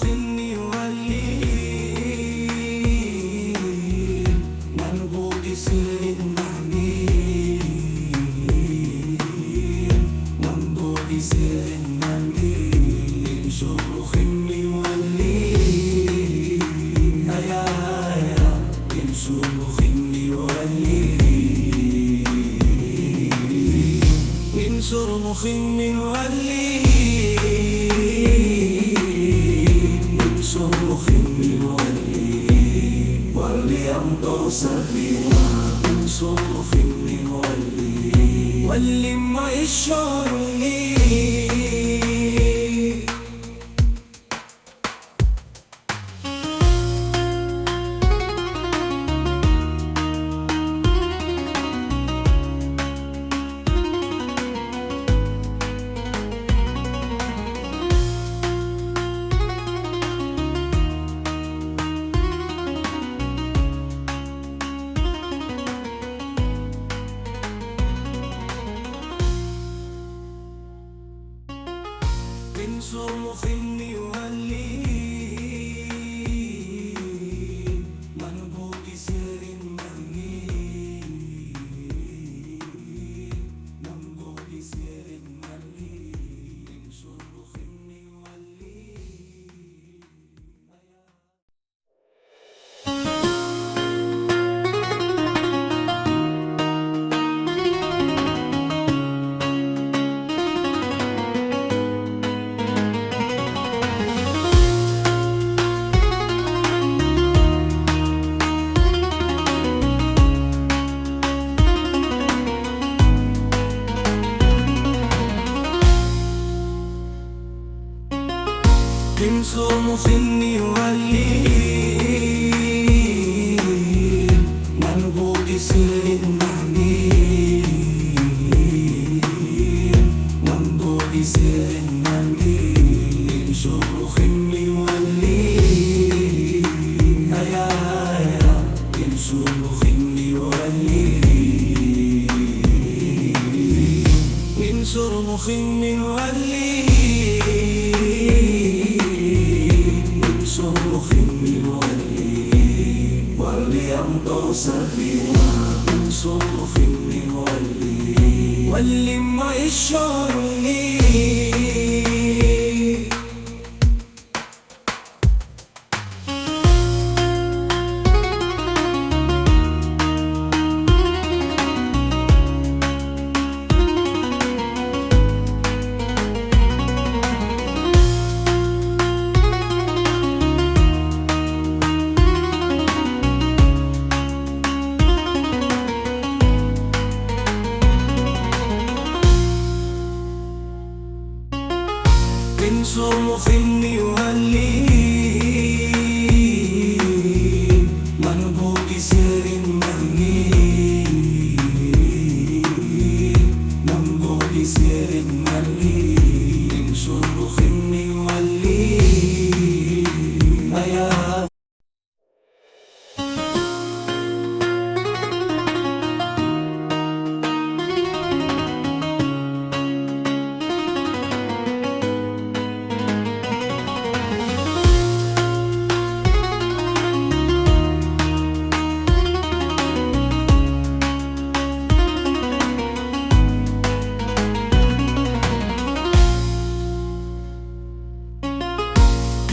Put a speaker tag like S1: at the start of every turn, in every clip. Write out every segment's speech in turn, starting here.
S1: خني ولي منبوط سر النميل منبوط سر النميل شر خني ولي هيا هيا شر خني ولي انصر مخني ولي واللي ما يشعرني انصر مخني ولي منبوط سر النميل منبوط سر النميل انصر مخني ولي انصر مخني ولي منبوط سر النميل منبوط سر النميل شر خني ولي هيا هيا شر خني ولي انصر مخني ولي واللي ما يشعرني انصر مخني ولي منبوط سر النميل منبوط سر النميل انصر مخني ولي هيا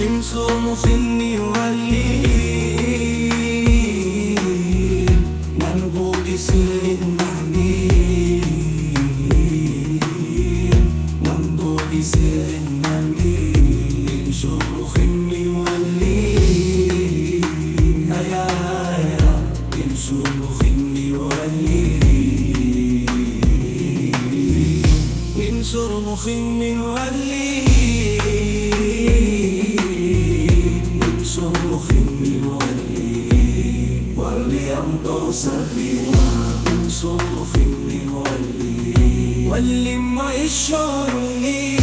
S1: انصر مخني ولي منبوط سر النميل منبوط سر النميل شر خني ولي هيا هيا شر خني ولي انصر مخني ولي واللي ما يشعرني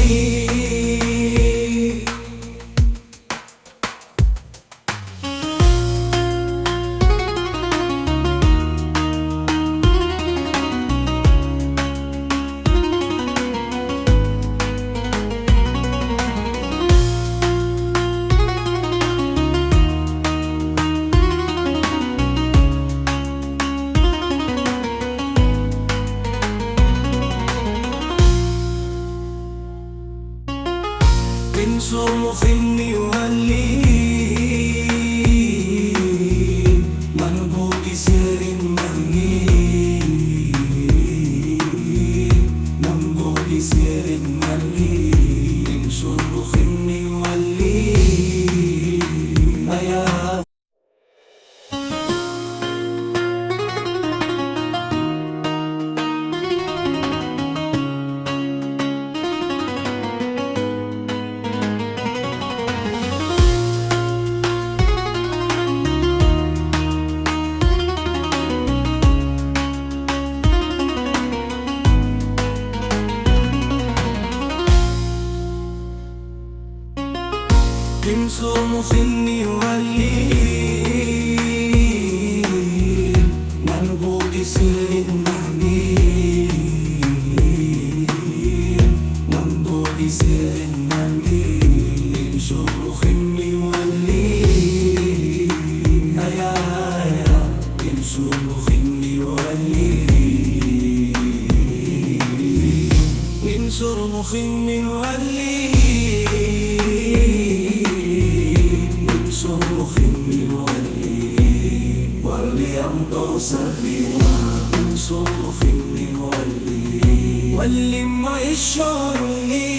S1: من ولي وليمضوا سبيلا من صرف من ولي ولما يشعرني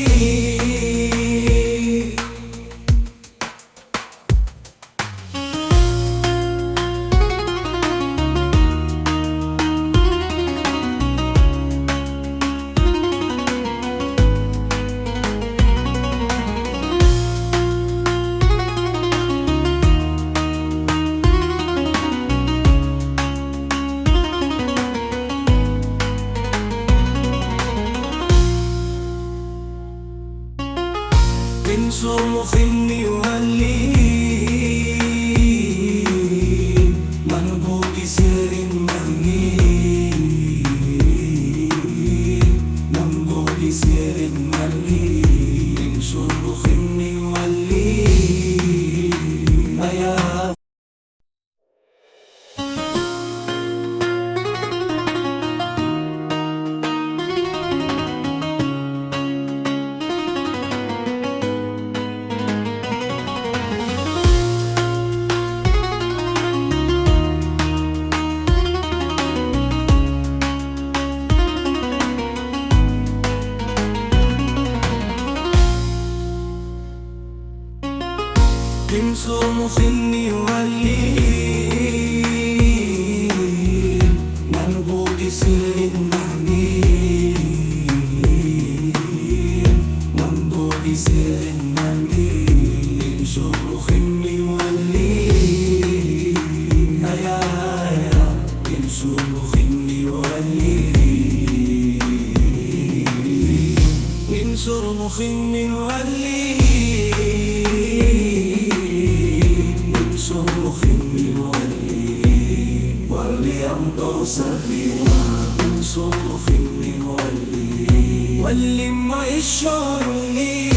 S1: من صرف يولي منبوط سر مهني منبوط سر مهني من صرف يولي يا من صرف يولي منبوط سر مهني منبوط سر مهني من صرف يولي يا من صرف يولي من صرف يولي صرف من ولي وليمضوا سبيلا من صرف من ولي ولما يشعرني